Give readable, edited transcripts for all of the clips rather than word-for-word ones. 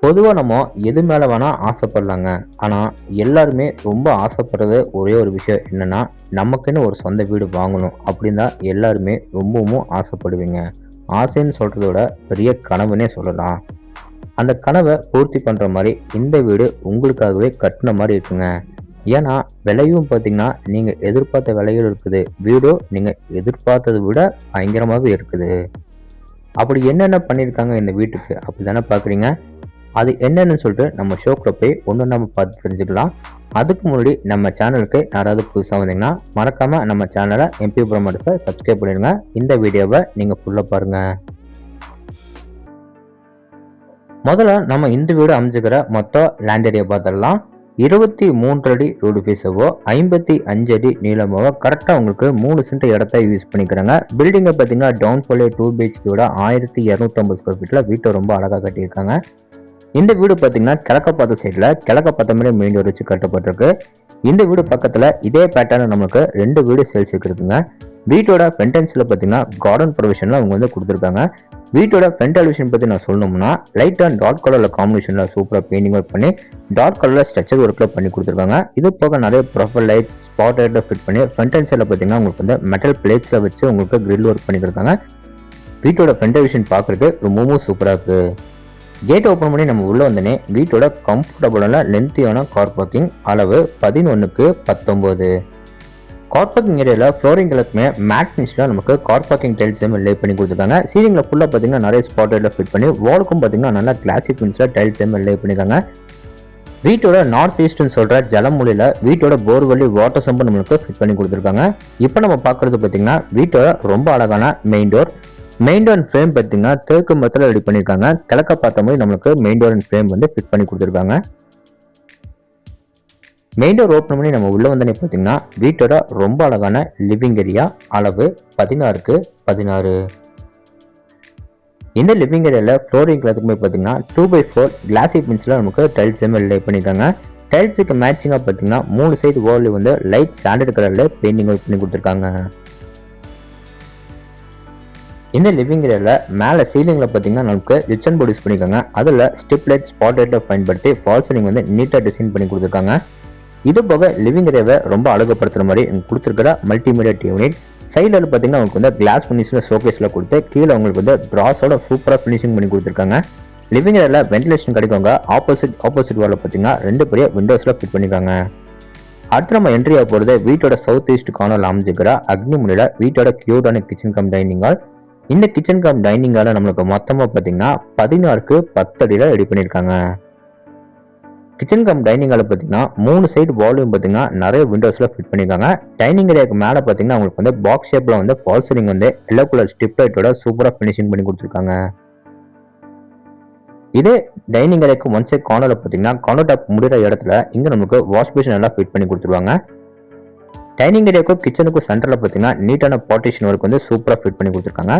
பொதுவா நம்ம எது மேல வேணா ஆசைப்படலாங்க. ஆனா, எல்லாருமே ரொம்ப ஆசைப்படுறது ஒரே ஒரு விஷயம் என்னன்னா, நமக்குன்னு ஒரு சொந்த வீடு வாங்கணும் அப்படின்னு தான் எல்லாருமே ரொம்பவும் ஆசைப்படுவீங்க. ஆசைன்னு சொல்றத விட பெரிய கனவுன்னே சொல்லலாம். அந்த கனவ பூர்த்தி பண்ற மாரி இந்த வீடு உங்களுக்காகவே கட்டுன மாரி இருக்குங்க. ஏன்னா, விலையும் பார்த்தீங்கன்னா, நீங்க எதிர்பார்த்த விலையில் இருக்குது. வீடோ நீங்க எதிர்பார்த்தத விட பயங்கரமாவே இருக்குது. அப்படி என்னென்ன பண்ணியிருக்காங்க இந்த வீட்டுக்கு? அப்படிதானே பார்க்குறீங்க? அது என்னன்னு சொல்லிட்டு நம்ம ஷோக்குள்ள போய் ஒன்று நம்ம பார்த்து தெரிஞ்சுக்கலாம். அதுக்கு முன்னாடி நம்ம சேனலுக்கு யாராவது புதுசாக வந்தீங்கன்னா மறக்காம நம்ம சேனலை எம்பி ப்ரோமோட்டர்ஸை சப்ஸ்கிரைப் பண்ணிடுங்க. இந்த வீடியோவை நீங்கள் ஃபுல்லாக பாருங்க. முதல்ல நம்ம இந்த வீடு அமைஞ்சுக்கிற மொத்தம் லேண்ட் ஏரியா பார்த்துடலாம். 23 அடி ரோடு ஃபேஸவோ 55 அடி நீளமாவோ கரெக்டாக உங்களுக்கு 3 சென்ட் இடத்த யூஸ் பண்ணிக்கிறாங்க. பில்டிங்கை பார்த்தீங்கன்னா டவுன் போலே 2 பிஹெச்கேயோட 1250 ஸ்கொயர் ஃபீட்டில் வீட்டை ரொம்ப அழகாக கட்டியிருக்காங்க. இந்த வீடு பார்த்தீங்கன்னா கிழக்க பார்த்த சைடில் கிழக்க பார்த்த மாதிரி மெயின் டோர் வச்சு கட்டப்பட்டிருக்கு. இந்த வீடு பக்கத்தில் இதே பேட்டர்ன் நமக்கு 2 வீடு சேல்ஸுக்கு இருக்குங்க. வீட்டோட ஃப்ரண்டன்ஸில் பார்த்தீங்கன்னா கார்டன் ப்ரொவிஷனில் அவங்க வந்து கொடுத்துருக்காங்க. வீட்டோட ஃப்ரண்ட் எலிவேஷன் பற்றி நான் சொல்லணும்னா லைட் அண்ட் டார்க் கலரில் காம்பினேஷனில் சூப்பராக பெயிண்டிங் ஒர்க் பண்ணி டார்க் கலரில் ஸ்ட்ரக்சர் ஒர்க்கில் பண்ணி கொடுத்துருக்காங்க. இது போக நிறைய ப்ரொஃபைல் லைட் ஸ்பாட் லைட்டில் ஃபிட் பண்ணி ஃப்ரண்ட் அண்ட் சைடில் பார்த்தீங்கன்னா உங்களுக்கு வந்து மெட்டல் பிளேட்ஸில் வச்சு உங்களுக்கு கிரில் ஒர்க் பண்ணியிருக்காங்க. வீட்டோட ஃப்ரண்ட் எலிவேஷன் பார்க்குறதுக்கு ரொம்பவும் சூப்பராக இருக்குது. கேட் ஓப்பன் பண்ணி நம்ம உள்ள வந்தனே வீட்டோட கம்ஃபர்டபுளான லென்த்தியான கார் பார்க்கிங் அளவு 11க்கு 19. கார் பார்க்கிங் ஏரியாவில் ஃப்ளோரிங் எல்லாத்துமே மேட் ஃபினிஷில் நமக்கு கார் பார்க்கிங் டைல்ஸ் லே பண்ணி கொடுத்துருக்காங்க. சீலிங்கில் ஃபுல்லாக பார்த்தீங்கன்னா நிறைய ஸ்பாட் லைட்டில் ஃபிட் பண்ணி வாலுக்கும் பார்த்தீங்கன்னா நல்லா கிளாசிக் ஃபினிஷில் டைல்ஸ் லே பண்ணியிருக்காங்க. வீட்டோட நார்த் ஈஸ்ட்னு சொல்கிற ஜலமொழியில் வீட்டோட போர்வெல்லி வாட்டர் சம்பு நம்மளுக்கு ஃபிட் பண்ணி கொடுத்துருக்காங்க. இப்போ நம்ம பார்க்குறது பார்த்தீங்கன்னா வீட்டோட ரொம்ப அழகான main door. Main door frame பார்த்தீங்கன்னா தேக்கு மரத்தில் ரெடி பண்ணியிருக்காங்க. கிழக்க பார்த்த மாதிரி நம்மளுக்கு மெயின் டோர் ஃப்ரேம் வந்து ஃபிட் பண்ணி கொடுத்துருக்காங்க. மெயின் டோர் ஓப்பன் பண்ணி நம்ம உள்ள வந்தோடனே பார்த்தீங்கன்னா வீட்டோட ரொம்ப அழகான லிவிங் ஏரியா அளவு 16க்கு 16. இந்த லிவிங் ஏரியாவில் ஃப்ளோரிங் எல்லாத்துக்குமே பார்த்தீங்கன்னா 2x4 கிளாசி பின்ஸில் நமக்கு டைல்ஸ் லே பண்ணியிருக்காங்க. டைல்ஸுக்கு மேட்சிங்காக பார்த்தீங்கன்னா 3 சைடு வால் வந்து லைட் ஸ்டாண்டர்ட் கலரில் பெயிண்டிங் ஒர்க் பண்ணி கொடுத்துருக்காங்க. இந்த லிவிங் ஏரியாவில் மேலே சீலிங்கில் பார்த்தீங்கன்னா நமக்கு ரிச்சன் போர்டு யூஸ் பண்ணியிருக்காங்க. அதில் ஸ்டிப் லைட் ஸ்பாட் லைட்டை பயன்படுத்தி ஃபால் சீலிங் வந்து நீட்டாக டிசைன் பண்ணி கொடுத்துருக்காங்க. இது போக லிவிங் ஏரியாவை ரொம்ப அழகுப்படுத்துகிற மாதிரி கொடுத்துருக்கிற மல்டிமீடியா யூனிட் சைடில் பார்த்தீங்கன்னா உங்களுக்கு வந்து கிளாஸ் ஃபினிஷில் ஷோகேஸில் கொடுத்து கீழே உங்களுக்கு வந்து ட்ராஸோட சூப்பராக ஃபினிஷிங் பண்ணி கொடுத்துருக்காங்க. லிவிங் ஏரியாவில் வென்டிலேஷன் கிடைக்கவங்க ஆப்போசிட் வாலில் பார்த்தீங்கன்னா 2 பெரிய விண்டோஸில் ஃபிட் பண்ணியிருக்காங்க. அடுத்து நம்ம என்ட்ரி ஆக போகிறது வீட்டோட சவுத் ஈஸ்ட் கார்னரில் அமைஞ்சிக்கிற அக்னி முனையில் வீட்டோட கியூட்டான கிச்சன் கம் டைனிங் ஹால். இந்த கிச்சன் கம் டைனிங் ஹாலை நம்மளுக்கு மொத்தமாக பார்த்தீங்கன்னா 16க்கு 10 அடியில் ரெடி பண்ணியிருக்காங்க. கிச்சன் கம் டைனிங் ஹாலில் பார்த்தீங்கன்னா 3 சைடு வால்யூம் பார்த்தீங்கன்னா நிறைய விண்டோஸில் ஃபிட் பண்ணியிருக்காங்க. டைனிங் ஏரியாவுக்கு மேலே பார்த்தீங்கன்னா உங்களுக்கு வந்து பாக்ஸ் ஷேப்பில் வந்து ஃபால் சீலிங் வந்து எல்லோ கலர் ஸ்டிப் லைட்டோட சூப்பராக ஃபினிஷிங் பண்ணி கொடுத்துருக்காங்க. இதே டைனிங் ஏரியாவுக்கு ஒன் சைட் கார்னரில் பார்த்தீங்கன்னா கவுண்டர் டாப் முடிகிற இடத்துல இங்கே நமக்கு வாஷ் பேஷன் எல்லாம் ஃபிட் பண்ணி கொடுத்துருவாங்க. டைனிங் ஏரியாவுக்கும் கிச்சனுக்கும் சென்டரில் பார்த்தீங்கன்னா நீட்டான பார்ட்டிஷன் ஒர்க் வந்து சூப்பராக ஃபிட் பண்ணி கொடுத்துருக்காங்க.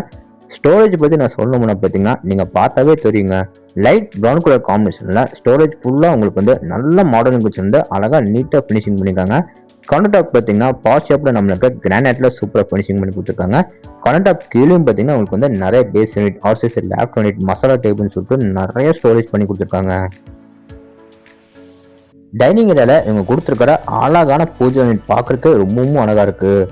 ஸ்டோரேஜ் பற்றி நான் சொல்லணும்னா பார்த்தீங்கன்னா நீங்கள் பார்த்தாவே தெரியுங்க. லைட் ப்ரௌன் கலர் காம்பினேஷனில் ஸ்டோரேஜ் ஃபுல்லாக உங்களுக்கு வந்து நல்ல மாடலிங் வச்சுருந்து அழகாக நீட்டாக ஃபினிஷிங் பண்ணியிருக்காங்க. கவுண்டர் டாப் பார்த்தீங்கன்னா பாஸ் ஷேப்பில் நம்மளுக்கு கிரானைட்டில் சூப்பராக ஃபினிஷிங் பண்ணி கொடுத்துருக்காங்க. கவுண்டர் டாப் கீழேயும் பார்த்தீங்கன்னா உங்களுக்கு வந்து நிறைய base unit RCS laptop unit masala டேபிள்னு சொல்லிட்டு நிறைய ஸ்டோரேஜ் பண்ணி கொடுத்துருக்காங்க. டைனிங் ஏரியாவில் இவங்க கொடுத்துருக்கிற அழகான பூஜை யூனிட் பார்க்குறதுக்கு ரொம்பவும் அழகாக இருக்குது.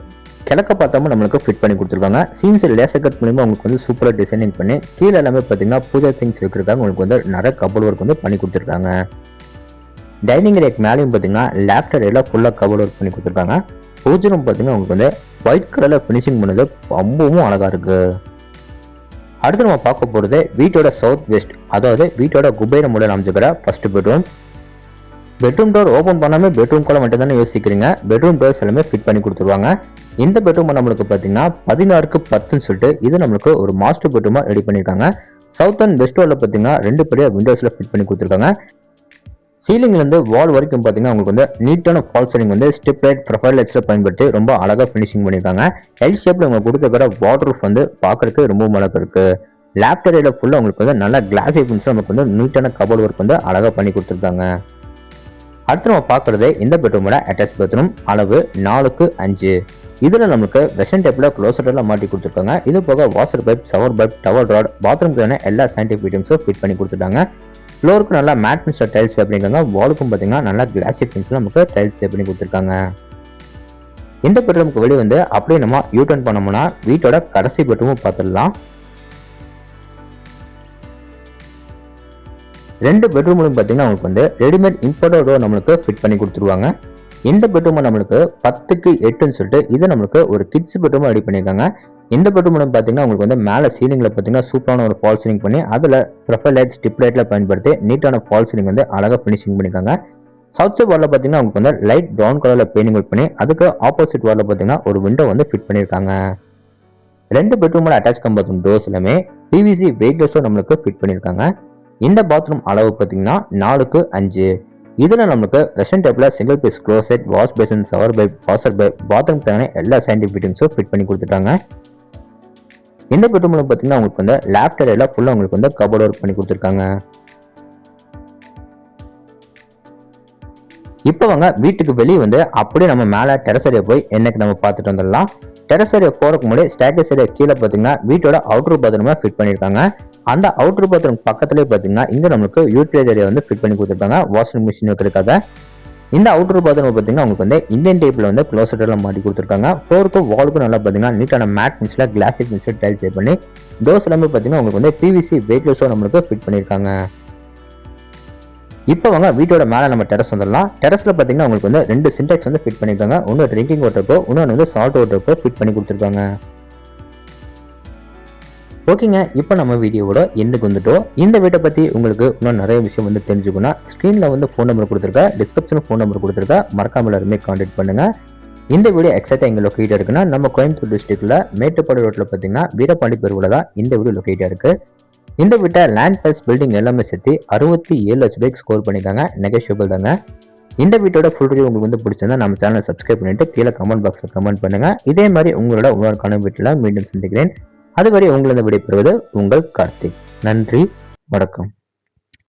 கிழக்க பார்த்தாம நம்மளுக்கு ஃபிட் பண்ணி கொடுத்துருக்காங்க. சீன்ஸ் லேசர் கட் மூலியமாக உங்களுக்கு வந்து சூப்பராக டிசைனிங் பண்ணி கீழே எல்லாமே பார்த்தீங்கன்னா பூஜா திங்ஸ் வைக்கிறதுக்காக உங்களுக்கு வந்து நிறைய கபோர்ட் ஒர்க் வந்து பண்ணி கொடுத்துருக்காங்க. டைனிங் ஏரியாக்கு மேலேயும் பார்த்தீங்கன்னா லேப்டாப் எல்லாம் ஃபுல்லாக கபோர்ட் ஒர்க் பண்ணி கொடுத்துருக்காங்க. பூஜை ரூம் பார்த்தீங்கன்னா உங்களுக்கு வந்து ஒயிட் கலரில் ஃபினிஷிங் பண்ணது ரொம்பவும் அழகாக இருக்குது. அடுத்து நம்ம பார்க்க போகிறது வீட்டோட சவுத் வெஸ்ட், அதாவது வீட்டோட குபேர மூலையில் அமைஞ்சுக்கிற first bedroom. Bedroom door open பண்ணாமல் பெட்ரூம்குள்ள மட்டும் தானே யோசிக்கிறீங்க. பெட்ரூம் டோர்ஸ் எல்லாமே ஃபிட் பண்ணி கொடுத்துருவாங்க. இந்த பெட்ரூம் நம்மளுக்கு பார்த்தீங்கன்னா 16க்கு 10ன்னு சொல்லிட்டு இது நம்மளுக்கு ஒரு மாஸ்டர் பெட்ரூமாக ரெடி பண்ணியிருக்காங்க. சவுத் அண்ட் வெஸ்ட் வாலில் பார்த்தீங்கன்னா 2 பெரிய விண்டோஸில் ஃபிட் பண்ணி கொடுத்துருக்காங்க. சீலிங்லேருந்து வால் வரைக்கும் பார்த்தீங்கன்னா உங்களுக்கு வந்து நீட்டான ஃபால் சீலிங் வந்து ஸ்டிப் லைட் ப்ரொஃபைல் லைட்ஸில் பயன்படுத்தி ரொம்ப அழகாக ஃபினிஷிங் பண்ணியிருக்காங்க. எல் ஷேப்பில் உங்களுக்கு கொடுத்துருக்கிற வாட்டர் ரூஃப் வந்து பார்க்குறதுக்கு ரொம்ப அழகாக இருக்குது. லேப்டாப் ஏரியாவில் ஃபுல்லாக உங்களுக்கு வந்து நல்லா கிளாஸி ஃபினிஷ் நமக்கு வந்து நீட்டான கபோர்ட் ஒர்க் வந்து அழகாக பண்ணி கொடுத்துருக்காங்க. அடுத்து நம்ம பார்க்குறது இந்த பெட்ரூமோட அட்டாச் பாத்ரூம் அளவு 4க்கு 5. இதுல நமக்கு வெஸ்டர்ன் டைப்ல க்ளோசர் எல்லாம் மாட்டி கொடுத்துருக்காங்க. இது போக washer pipe, shower pipe, towel rod, பாத்ரூம்க்கான எல்லா சானிடரி ஐட்டம்ஸும் ஃபிட் பண்ணி கொடுத்துட்டாங்க. ஃப்ளோருக்கு நல்லா மேட் மிஸ்டர் டைல்ஸ் அப்படிங்காங்க. வாலுக்கும் பார்த்தீங்கன்னா நல்லா கிளாசி ஃபினிஷ்ல நமக்கு டைல்ஸ் பண்ணி கொடுத்துருக்காங்க. இந்த பெட்ரூமுக்கு வெளியே வந்து அப்படியே நம்ம யூட்டர்ன் பண்ணோம்னா வீட்டோட கடைசி பெட்ரூமும் பார்த்துடலாம். 2 பெட்ரூம்லும் பார்த்தீங்கன்னா உங்களுக்கு வந்து ரெடிமேட் இம்போர்ட்டட் டோர் நம்மளுக்கு ஃபிட் பண்ணி கொடுத்துருவாங்க. இந்த பெட்ரூம் நம்மளுக்கு 10க்கு 8ன்னு சொல்லிட்டு இதை நம்மளுக்கு ஒரு கிட்ஸ் பெட்ரூம் ரெடி பண்ணியிருக்காங்க. இந்த பெட்ரூம் பார்த்தீங்கன்னா உங்களுக்கு வந்து மேலே சீலிங்கில் பார்த்தீங்கன்னா சூப்பரான ஒரு ஃபால் சீலிங் பண்ணி அதில் ப்ரொஃபைல் லைட், ஸ்டிப் லைட்ல பயன்படுத்தி நீட்டான ஃபால் சீலிங் வந்து அழகாக ஃபினிஷிங் பண்ணியிருக்காங்க. சவுத் சைட் வாலில் பார்த்தீங்கன்னா உங்களுக்கு வந்து லைட் ப்ரௌன் கலரில் பெயிண்டிங் ஒர்க் பண்ணி அதுக்கு ஆப்போசிட் வாலில் பார்த்தீங்கன்னா ஒரு விண்டோ வந்து ஃபிட் பண்ணியிருக்காங்க. 2 பெட்ரூமோட அட்டாச் கம் பாத்ரூம் டோர்ஸ் எல்லாமே பிவிசி வெயிட்லெஸ்ஸோ நம்மளுக்கு ஃபிட் பண்ணியிருக்காங்க. இந்த பாத்ரூம் அளவு பார்த்தீங்கன்னா 4க்கு 5. இதில் நமக்கு வெஸ்டர்ன் டைப்ல single piece closet, wash basin, shower pipe, washer pipe, பாத்ரூம்க்கான எல்லா சானிடரி ஃபிட்டிங்ஸும் ஃபிட் பண்ணி கொடுத்துட்டாங்க. இந்த பெட்ரூம்ல பார்த்தீங்கன்னா உங்களுக்கு வந்து லேஃப்ட் ஏரியால ஃபுல்லாக உங்களுக்கு வந்து கபோர்ட் ஒர்க் பண்ணி கொடுத்துருக்காங்க. இப்போ வாங்க வீட்டுக்கு வெளியே வந்து அப்படியே நம்ம மேலே டெரஸ் ஏரியா போய் என்னைக்கு நம்ம பார்த்துட்டு வந்துடலாம். டெரஸ் ஏரியா போறதுக்கு முன்னாடி ஸ்டேர்கேஸ் ஏரியா கீழே பார்த்தீங்கன்னா வீட்டோட அவுட்டர் பாத்ரூமை ஃபிட் பண்ணியிருக்காங்க. அந்த அவுட்டர் பாத்ரூம் பக்கத்துலேயே பார்த்தீங்கன்னா இங்கே நம்மளுக்கு யூட்டிலிட்டி ஏரியா வந்து ஃபிட் பண்ணி கொடுத்துருக்காங்க வாஷிங் மிஷின் வைக்கிறதுக்காக. இந்த அவுட்டர் பாத்ரூம் பார்த்தீங்கன்னா உங்களுக்கு வந்து இந்தியன் டைப்ல வந்து க்ளோசெட் எல்லாம் மாட்டி கொடுத்துருக்காங்க. ஃப்ளோருக்கும் வாலுக்கும் நல்லா பார்த்தீங்கன்னா நீட்டான மேட் ஃபினிஷ்ல கிளாசி ஃபினிஷ்ல டைல்ஸ் பண்ணி டோர்ஸ் எல்லாமே பார்த்தீங்கன்னா உங்களுக்கு வந்து பிவிசி வெயிட்லெஸ்ஸோ நம்மளுக்கு ஃபிட் பண்ணியிருக்காங்க. இப்போ வாங்க வீட்டோட மேலே நம்ம டெரஸ் வந்துடலாம். டெரஸ்ல பார்த்தீங்கன்னா உங்களுக்கு வந்து 2 சின்டெக்ஸ் வந்து ஃபிட் பண்ணியிருக்காங்க. ஒன்று ட்ரிங்கிங் வாட்டருக்கோ, இன்னொன்று வந்து சால்ட் வாட்டருக்கோ ஃபிட் பண்ணி கொடுத்துருக்காங்க. ஓகேங்க, இப்போ நம்ம வீடியோவோட எண்டுக்கு வந்துட்டோம். இந்த வீட்டை பற்றி உங்களுக்கு இன்னும் நிறைய விஷயம் வந்து தெரிஞ்சுக்கணும். ஸ்க்ரீனில் வந்து ஃபோன் நம்பர் கொடுத்துருக்கேன், டிஸ்கிரிப்ஷனில் ஃபோன் நம்பர் கொடுத்துருக்கேன். மறக்காம எல்லாருமே கான்டாக்ட் பண்ணுங்க. இந்த வீடியோ எக்ஸாக்டாக எங்கே லொக்கேட்டாக இருக்குன்னா நம்ம கோயம்புத்தூர் டிஸ்ட்ரிக்ட்ல மேட்டுப்பாடு ரோட்டில் பார்த்தீங்கன்னா வீரபாண்டி பெருவில் தான் இந்த வீடியோ லொக்கேட்டாக இருக்குது. இந்த வீட்டை லேண்ட் பிளஸ் பில்டிங் எல்லாமே சேர்த்து 67 லட்ச ரூபாய்க்கு ஸ்கோர் பண்ணியிருக்காங்க. நெகோஷியபிள் தாங்க. இந்த வீட்டோட ஃபுல் ரிவ்யூ உங்களுக்கு வந்து பிடிச்சிருந்தா நம்ம சேனலை சப்ஸ்கிரைப் பண்ணிட்டு கீழே கமெண்ட் பாக்ஸில் கமெண்ட் பண்ணுங்க. இதே மாதிரி உங்களோட இன்னொரு வீட்டில் மீண்டும் சந்திக்கிறேன். அதுவரை உங்களது விடைபெறுவது உங்கள் கார்த்திக். நன்றி, வணக்கம்.